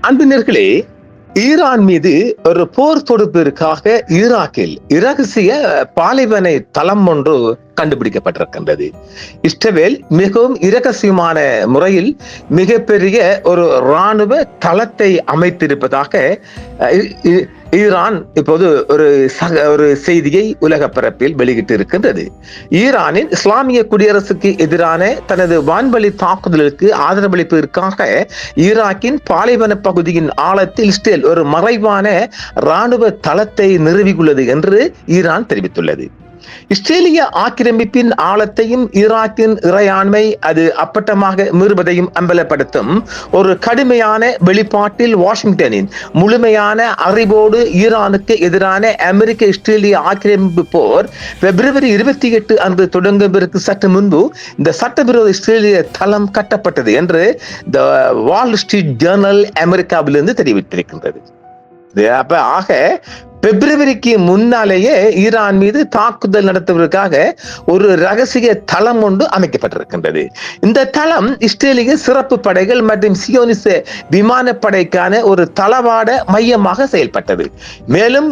அன்பினர்களே, Iran மீது ஒரு போர் தொடுப்பிற்காக ஈராக்கில் இரகசிய பாலைவன தளம் ஒன்று கண்டுபிடிக்கப்பட்டிருக்கின்றது. இஸ்ரேல் மிகவும் இரகசியமான முறையில் மிகப்பெரிய ஒரு இராணுவ தளத்தை அமைத்திருப்பதாக ஈரான் இப்போது ஒரு செய்தியை உலக பரப்பில் வெளியிட்டு இருக்கின்றது. ஈரானின் இஸ்லாமிய குடியரசுக்கு எதிரான தனது வான்வழி தாக்குதலுக்கு ஆதரவளிப்பதற்காக ஈராக்கின் பாலைவன பகுதியின் ஆழத்தில் இஸ்ரேல் ஒரு மறைவான இராணுவ தளத்தை நிறுவியுள்ளது என்று ஈரான் தெரிவித்துள்ளது. இஸ்ரேலிய ஆக்கிரமிப்பின் ஆழத்தையும் ஈராக்கின் இறையாண்மை அது அப்பட்டமாக மீறுவதையும் அம்பலப்படுத்தும் ஒரு கடுமையான வெளிப்பாட்டில் வாஷிங்டனின் முழுமையான அறிவோடு ஈரானுக்கு எதிரான அமெரிக்க இஸ்ரேலிய ஆக்கிரமிப்பு போர் February 28 அன்று தொடங்குவதற்கு சற்று முன்பு இந்த சட்டவிரோத இஸ்ரேலிய தளம் கட்டப்பட்டது என்று த வால் ஸ்ட்ரீட் ஜேர்னல் அமெரிக்காவிலிருந்து தெரிவித்திருக்கின்றது. ஆக பிப்ரவரிக்கு முன்னாலேயே ஈரான் மீது தாக்குதல் நடத்துவதற்காக ஒரு ரகசிய தளம் ஒன்று அமைக்கப்பட்டிருக்கின்றது. இந்த தளம் இஸ்ரேலிய சிறப்பு படைகள் மற்றும் சியோனிச விமானப்படைக்கான ஒரு தளவாட மையமாக செயல்பட்டது. மேலும்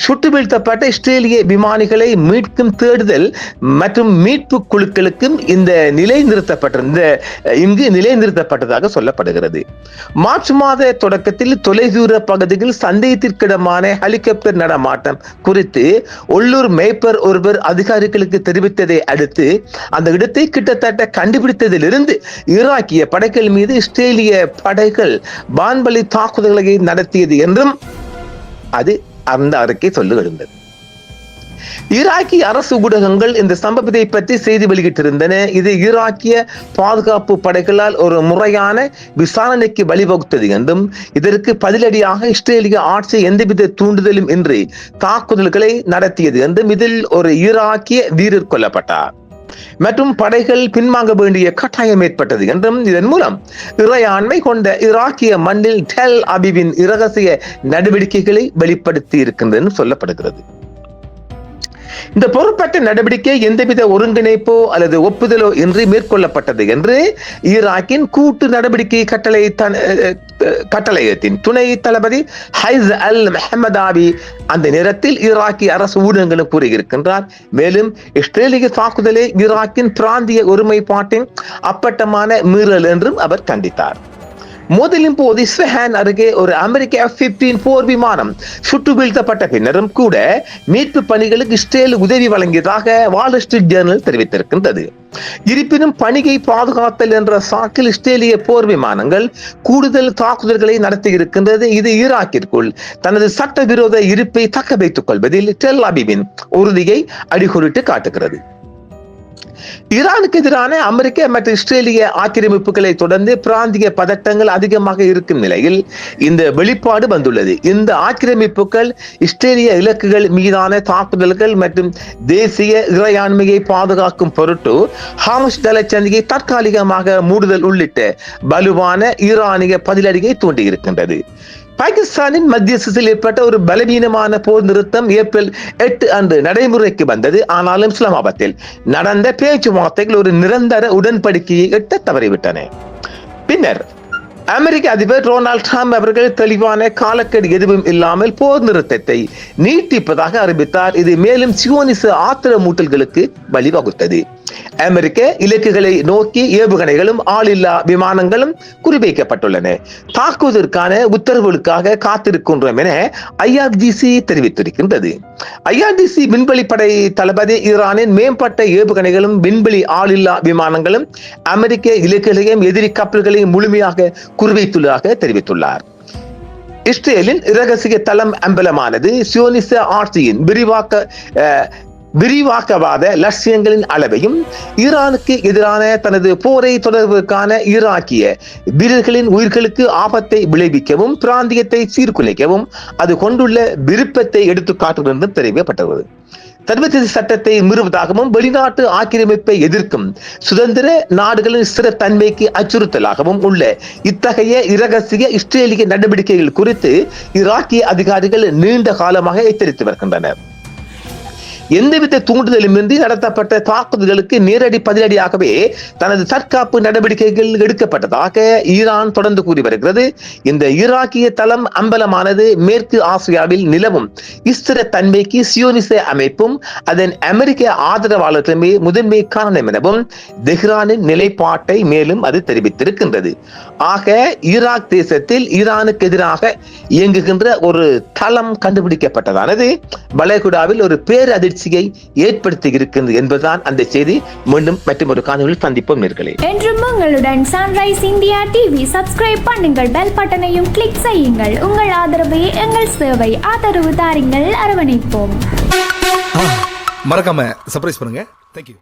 சுட்டு வீழ்த்தப்பட்ட இஸ்ரேலிய விமானிகளை மீட்கும் தேடுதல் மற்றும் மீட்பு குழுக்களுக்கும் இங்கு நிலைநிறுத்தப்பட்டதாக சொல்லப்படுகிறது. மார்ச் மாத தொடக்கத்தில் தொலைதூர பகுதியில் சந்தேகத்திற்கிடமான ஹெலிகாப்டர் நடமாட்டம் குறித்து உள்ளூர் மேய்ப்பர் ஒருவர் அதிகாரிகளுக்கு தெரிவித்ததை அடுத்து அந்த இடத்தை கிட்டத்தட்ட கண்டுபிடித்ததிலிருந்து ஈராக்கிய படைகள் மீது இஸ்ரேலிய படைகள் வான்வழி தாக்குதல்களை நடத்தியது என்றும் அது அந்த அறிக்கை சொல்லுகிறது. ஈராக்கிய அரசு ஊடகங்கள் இந்த சம்பவத்தை பற்றி செய்தி வெளியிட்டிருந்தன. இது ஈராக்கிய பாதுகாப்பு படைகளால் ஒரு முறையான விசாரணைக்கு வழிவகுத்தது என்றும் இதற்கு பதிலடியாக இஸ்ரேலிய ஆட்சி எந்தவித தூண்டுதலும் இன்றி தாக்குதல்களை நடத்தியது என்றும் இதில் ஒரு ஈராக்கிய வீரர் கொல்லப்பட்டார் மற்றும் படைகள் பின்வாங்க வேண்டிய கட்டாயம் ஏற்பட்டது என்றும் இதன் மூலம் இறையாண்மை கொண்ட ஈராக்கிய மண்ணில் டெல் அபிவின் இரகசிய நடவடிக்கைகளை வெளிப்படுத்தி இருக்கின்றது சொல்லப்படுகிறது. இந்த பொறுப்பற்ற நடவடிக்கை எந்தவித ஒருங்கிணைப்போ அல்லது ஒப்புதலோ இன்றி மேற்கொள்ளப்பட்டது என்று ஈராக்கின் கூட்டு நடவடிக்கை கட்டளையத்தின் துணை தளபதி ஹைஸ் அல் மெஹமதாவி அந்த நேரத்தில் ஈராக்கிய அரசு ஊடகங்களும் கூறியிருக்கின்றார். மேலும் இஸ்ரேலிய தாக்குதலை ஈராக்கின் பிராந்திய ஒருமைப்பாட்டின் அப்பட்டமான மீறல் என்றும் அவர் கண்டித்தார். மோதலின் போது இஸ்ஃபஹான் அருகே ஒரு அமெரிக்க F-15 போர் விமானம் சுட்டு வீழ்த்தப்பட்ட பின்னரும் கூட மீட்பு பணிகளுக்கு இஸ்ரேல் உதவி வழங்கியதாக வால் ஸ்ட்ரீட் ஜேர்னல் தெரிவித்திருக்கின்றது. இருப்பினும் பணியை பாதுகாத்தல் என்ற சாக்கில் இஸ்ரேலிய போர் விமானங்கள் கூடுதல் தாக்குதல்களை நடத்தி இருக்கின்றது. இது ஈராக்கிற்குள் தனது சட்டவிரோத இருப்பை தக்க வைத்துக் கொள்வதில் டெல் அபிவின் உறுதியை அடிக்கோடிட்டு காட்டுகிறது. ஈரானுக்கு எதிரான அமெரிக்க மற்றும் இஸ்ரேலிய ஆக்கிரமிப்புகளை தொடர்ந்து பிராந்திய பதட்டங்கள் அதிகமாக இருக்கும் நிலையில் இந்த வெளிப்பாடு வந்துள்ளது. இந்த ஆக்கிரமிப்புகள் இஸ்ரேலிய இலக்குகள் மீதான தாக்குதல்கள் மற்றும் தேசிய இறையாண்மையை பாதுகாக்கும் பொருட்டு ஹாமஸ் தளச்சந்தியை தற்காலிகமாக மூடுதல் உள்ளிட்ட வலுவான ஈரானிய பதிலடியை தூண்டியிருக்கின்றது. பாகிஸ்தானின் மத்தியஸ்தத்தில் ஏற்பட்ட ஒரு பலவீனமான போர் நிறுத்தம் ஏப்ரல் 8 அன்று நடைமுறைக்கு வந்தது. ஆனாலும் இஸ்லாமாபாத்தில் நடந்த பேச்சுவார்த்தைகள் ஒரு நிரந்தர உடன்படிக்கையை எட்ட தவறிவிட்டன. பின்னர் அமெரிக்க அதிபர் டொனால்ட் ட்ரம்ப் அவர்கள் தெளிவான காலக்கெடு எதுவும் இல்லாமல் போர் நிறுத்தத்தை நீட்டிப்பதாக அறிவித்தார். இது மேலும் சியோனிச ஆத்திரமூட்டல்களுக்கு வழிவகுத்தது. அமெரிக்க இலக்குகளை நோக்கி ஏவுகணைகளும் ஆளில்லா விமானங்களும் குறிவைக்கப்பட்டுள்ளன. தாக்குவதற்கான உத்தரவுகளுக்காக காத்திருக்கின்றோம் என IRGC தெரிவித்திருக்கின்றது. IRGC விண்வெளி படை தளபதி ஈரானின் மேம்பட்ட ஏவுகணைகளும் விண்வெளி ஆளில்லா விமானங்களும் அமெரிக்க இலக்குகளையும் எதிரி கப்பல்களையும் முழுமையாக குறிவைத்துள்ளதாக தெரிவித்துள்ளார். இஸ்ரேலின் இரகசிய தளம் அம்பலமானது சியோனிச ஆட்சியின் விரிவாக்கவாத லட்சியங்களின் அளவையும் ஈரானுக்கு எதிரான தனது போரை தொடர்வதற்கான ஈராக்கிய வீரர்களின் உயிர்களுக்கு ஆபத்தை விளைவிக்கவும் பிராந்தியத்தை சீர்குலைக்கவும் அது கொண்டுள்ள விருப்பத்தை எடுத்து காட்டுகிறது தெரிவிக்கப்பட்டது. சர்வதேச சட்டத்தை மீறுவதாகவும் வெளிநாட்டு ஆக்கிரமிப்பை எதிர்க்கும் சுதந்திர நாடுகளின் ஸ்திரத்தன்மைக்கு அச்சுறுத்தலாகவும் உள்ள இத்தகைய இரகசிய இஸ்ரேலிய நடவடிக்கைகள் குறித்து ஈராக்கிய அதிகாரிகள் நீண்ட காலமாக எச்சரித்து வருகின்றனர். எந்தவித தூண்டுதலுமின்றி நடத்தப்பட்ட தாக்குதல்களுக்கு நேரடி பதிலடியாகவே தனது தற்காப்பு நடவடிக்கைகள் எடுக்கப்பட்டதாக ஈரான் தொடர்ந்து கூறி வருகிறது. இந்த ஈராக்கிய தளம் அம்பலமானது மேற்கு ஆசியாவில் நிலவும் ஸ்திரத்தன்மைக்கு சியோனிச அமைப்பும் அதன் அமெரிக்க ஆதரவாளர்களுமே முதன்மை காரணம் எனவும் தெஹ்ரானின் நிலைப்பாட்டை மேலும் அது தெரிவித்திருக்கின்றது. ஆக ஈராக் தேசத்தில் ஈரானுக்கு எதிராக இயங்குகின்ற ஒரு தளம் கண்டுபிடிக்கப்பட்டதானது வளைகுடாவில் ஒரு பேரதிர்ச்சியை ஏற்படுத்தி இருக்கின்றது என்பதுதான் அந்த செய்தி. மீண்டும் மற்றும் ஒரு காணொளியில் சந்திப்போம் நேர்களே. என்றும் உங்களுடன் சன்ரைஸ் இந்தியா டிவி சப்ஸ்கிரைப் பண்ணுங்கள், பெல் பட்டனையும் கிளிக் செய்யுங்கள். உங்கள் ஆதரவே எங்கள் சேவை. ஆதரவு தாருங்கள், அரவணைப்போம். மறக்காம சர்ப்ரைஸ் பண்ணுங்க. தேங்க்யூ.